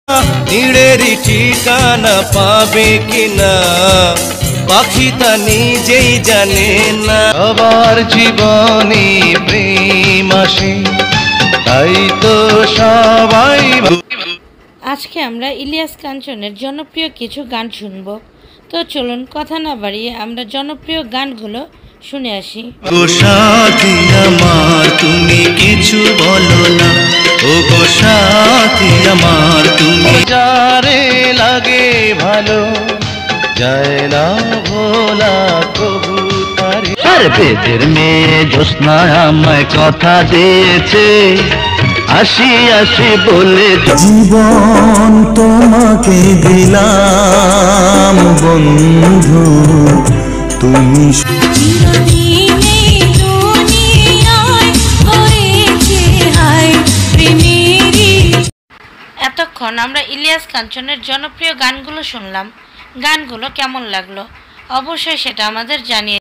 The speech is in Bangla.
নীড়েরই ঠিকানা পাবে কিনা পাখি তা নিজেই জানে না। সবার জীবনে প্রেম আসে, তাই তো সবাই। আজকে আমরা ইলিয়াস কাঞ্চনের জনপ্রিয় কিছু গান শুনব। তো চলুন কথা না বাড়িয়ে আমরা জনপ্রিয় গানগুলো শুনে আসি। গো সাথী আমার তুমি কিছু বলো না, ও গো সাথী আমার তুমি যারে লাগে ভালো, যায় না ভোলা প্রভু তারে। বেদের মেয়ে জ্যোৎস্না আমায় কথা দিয়েছে, আসি আসি বলে জীবন তোমাকে দিলাম বন্ধু, তুমি এতক্ষণ আমরা ইলিয়াস কাঞ্চনের জনপ্রিয় গানগুলো শুনলাম। গানগুলো কেমন লাগলো অবশ্যই সেটা আমাদের জানিয়ে